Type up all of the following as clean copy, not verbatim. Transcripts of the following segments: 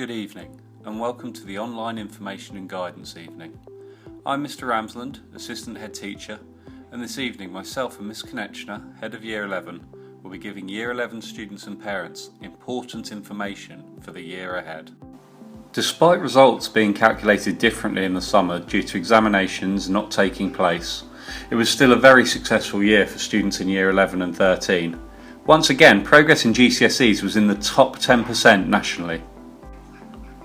Good evening and welcome to the online information and guidance evening. I'm Mr Ramsland, Assistant Head Teacher, and this evening myself and Miss Konechna, Head of Year 11, will be giving Year 11 students and parents important information for the year ahead. Despite results being calculated differently in the summer due to examinations not taking place, it was still a very successful year for students in Year 11 and 13. Once again, progress in GCSEs was in the top 10% nationally.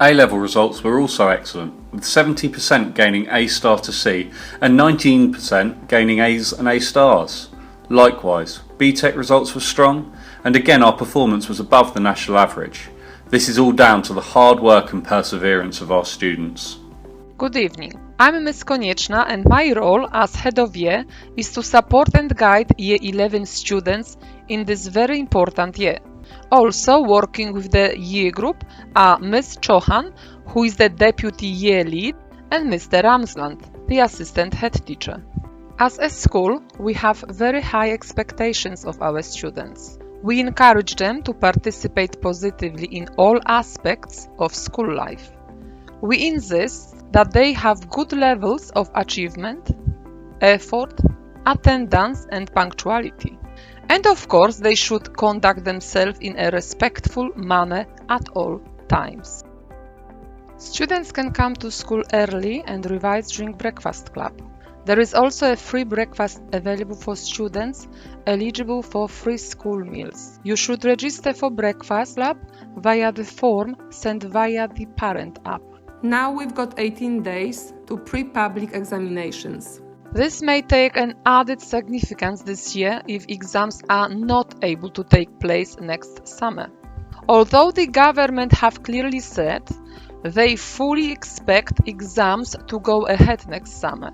A-level results were also excellent, with 70% gaining A star to C and 19% gaining A's and A stars. Likewise, BTEC results were strong, and again our performance was above the national average. This is all down to the hard work and perseverance of our students. Good evening. I'm Ms. Konechna and my role as Head of Year is to support and guide Year 11 students in this very important year. Also working with the year group are Ms. Chauhan, who is the Deputy Year Lead, and Mr. Ramsland, the Assistant Head Teacher. As a school, we have very high expectations of our students. We encourage them to participate positively in all aspects of school life. We insist that they have good levels of achievement, effort, attendance and punctuality. And of course, they should conduct themselves in a respectful manner at all times. Students can come to school early and revise during breakfast club. There is also a free breakfast available for students eligible for free school meals. You should register for breakfast club via the form sent via the parent app. Now we've got 18 days to pre-public examinations. This may take an added significance this year if exams are not able to take place next summer. Although the government have clearly said they fully expect exams to go ahead next summer,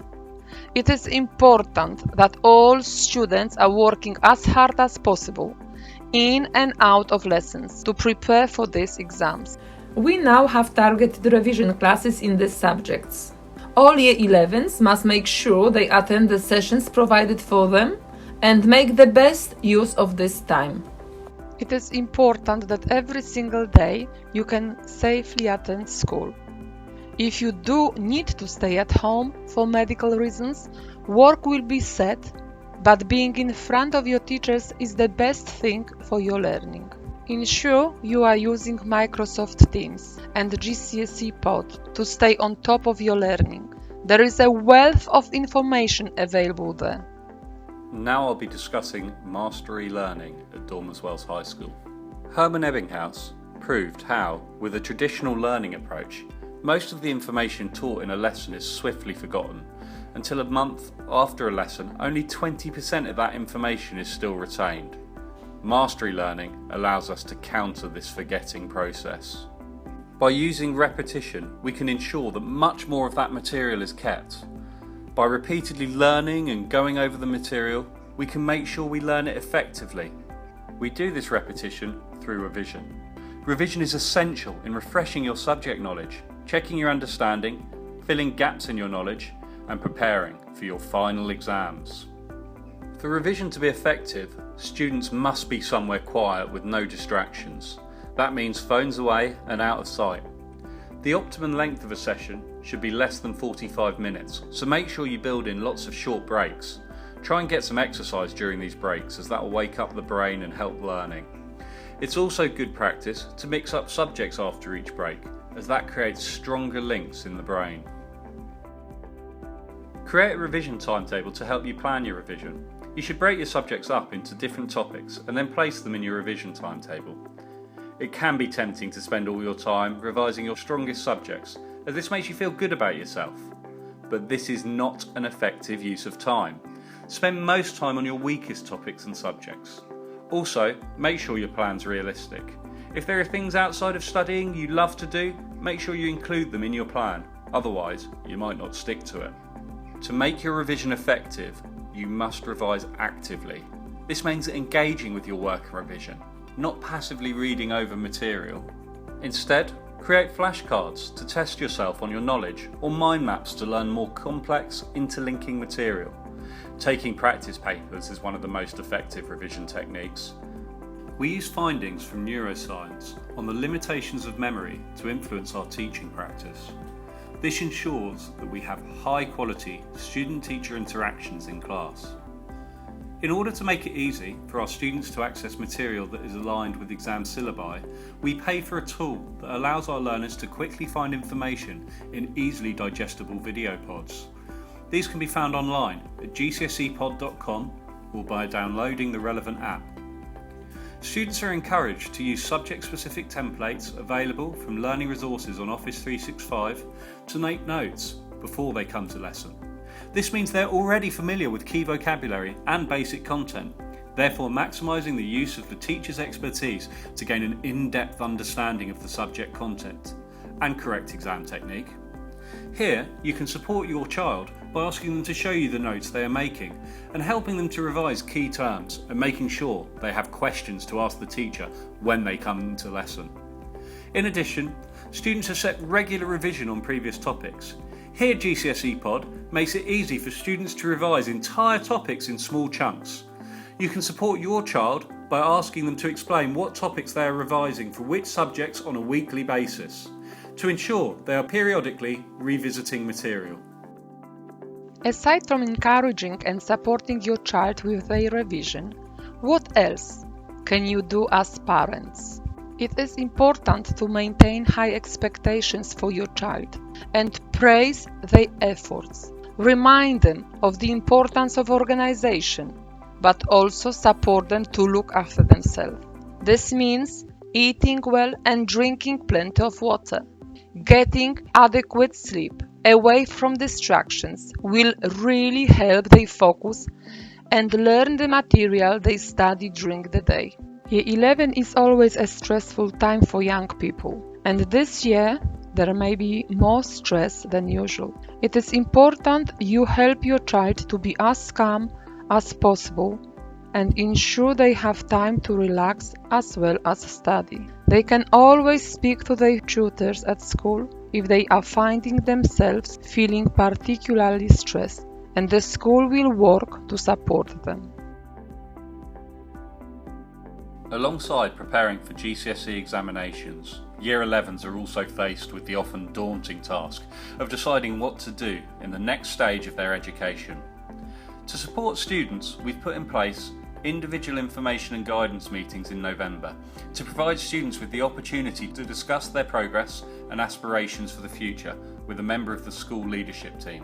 it is important that all students are working as hard as possible in and out of lessons to prepare for these exams. We now have targeted revision classes in these subjects. All Year 11s must make sure they attend the sessions provided for them and make the best use of this time. It is important that every single day you can safely attend school. If you do need to stay at home for medical reasons, work will be set, but being in front of your teachers is the best thing for your learning. Ensure you are using Microsoft Teams and GCSE Pod to stay on top of your learning. There is a wealth of information available there. Now I'll be discussing mastery learning at Dormers Wells High School. Herman Ebbinghaus proved how, with a traditional learning approach, most of the information taught in a lesson is swiftly forgotten. Until a month after a lesson, only 20% of that information is still retained. Mastery learning allows us to counter this forgetting process. By using repetition, we can ensure that much more of that material is kept. By repeatedly learning and going over the material, we can make sure we learn it effectively. We do this repetition through revision. Revision is essential in refreshing your subject knowledge, checking your understanding, filling gaps in your knowledge, and preparing for your final exams. For revision to be effective, students must be somewhere quiet with no distractions. That means phones away and out of sight. The optimum length of a session should be less than 45 minutes, so make sure you build in lots of short breaks. Try and get some exercise during these breaks, as that will wake up the brain and help learning. It's also good practice to mix up subjects after each break, as that creates stronger links in the brain. Create a revision timetable to help you plan your revision. You should break your subjects up into different topics and then place them in your revision timetable. It can be tempting to spend all your time revising your strongest subjects, as this makes you feel good about yourself. But this is not an effective use of time. Spend most time on your weakest topics and subjects. Also, make sure your plan's realistic. If there are things outside of studying you love to do, make sure you include them in your plan. Otherwise, you might not stick to it. To make your revision effective, you must revise actively. This means engaging with your work and revision, not passively reading over material. Instead, create flashcards to test yourself on your knowledge, or mind maps to learn more complex, interlinking material. Taking practice papers is one of the most effective revision techniques. We use findings from neuroscience on the limitations of memory to influence our teaching practice. This ensures that we have high quality student-teacher interactions in class. In order to make it easy for our students to access material that is aligned with exam syllabi, we pay for a tool that allows our learners to quickly find information in easily digestible video pods. These can be found online at gcsepod.com or by downloading the relevant app. Students are encouraged to use subject-specific templates available from learning resources on Office 365 to make notes before they come to lesson. This means they're already familiar with key vocabulary and basic content, therefore maximising the use of the teacher's expertise to gain an in-depth understanding of the subject content and correct exam technique. Here, you can support your child by asking them to show you the notes they are making and helping them to revise key terms and making sure they have questions to ask the teacher when they come into lesson. In addition, students have set regular revision on previous topics. Here GCSE Pod makes it easy for students to revise entire topics in small chunks. You can support your child by asking them to explain what topics they are revising for which subjects on a weekly basis, to ensure they are periodically revisiting material. Aside from encouraging and supporting your child with their revision, what else can you do as parents? It is important to maintain high expectations for your child and praise their efforts. Remind them of the importance of organization, but also support them to look after themselves. This means eating well and drinking plenty of water. Getting adequate sleep away from distractions will really help them focus and learn the material they study during the day. Year 11 is always a stressful time for young people, and this year there may be more stress than usual. It is important you help your child to be as calm as possible and ensure they have time to relax as well as study. They can always speak to their tutors at school if they are finding themselves feeling particularly stressed, and the school will work to support them. Alongside preparing for GCSE examinations, Year 11s are also faced with the often daunting task of deciding what to do in the next stage of their education. To support students, we've put in place individual information and guidance meetings in November to provide students with the opportunity to discuss their progress and aspirations for the future with a member of the school leadership team.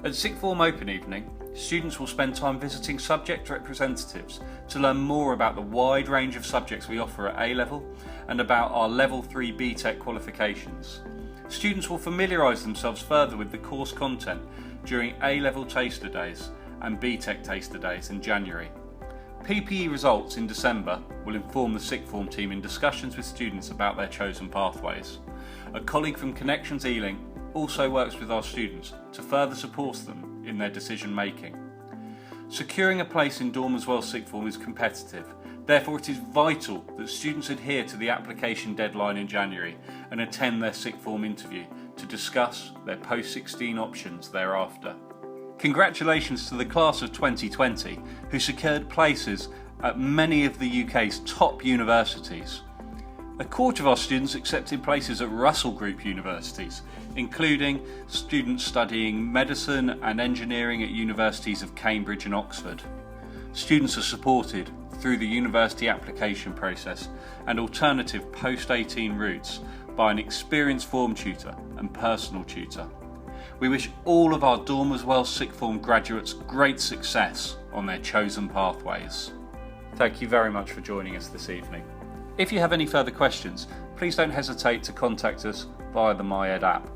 At Sixth Form Open Evening, students will spend time visiting subject representatives to learn more about the wide range of subjects we offer at A-Level and about our Level 3 BTEC qualifications. Students will familiarise themselves further with the course content during A-Level Taster Days and BTEC Taster Days in January. PPE results in December will inform the Sixth Form team in discussions with students about their chosen pathways. A colleague from Connections Ealing also works with our students to further support them in their decision making. Securing a place in Dormers Wells Sixth Form is competitive, therefore it is vital that students adhere to the application deadline in January and attend their Sixth Form interview to discuss their post-16 options thereafter. Congratulations to the class of 2020 who secured places at many of the UK's top universities. A quarter of our students accepted places at Russell Group universities, including students studying medicine and engineering at universities of Cambridge and Oxford. Students are supported through the university application process and alternative post-18 routes by an experienced form tutor and personal tutor. We wish all of our Dormers Wells Sixth Form graduates great success on their chosen pathways. Thank you very much for joining us this evening. If you have any further questions, please don't hesitate to contact us via the MyEd app.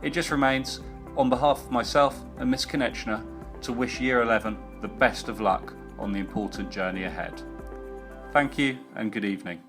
It just remains, on behalf of myself and Miss Konechna, to wish Year 11 the best of luck on the important journey ahead. Thank you and good evening.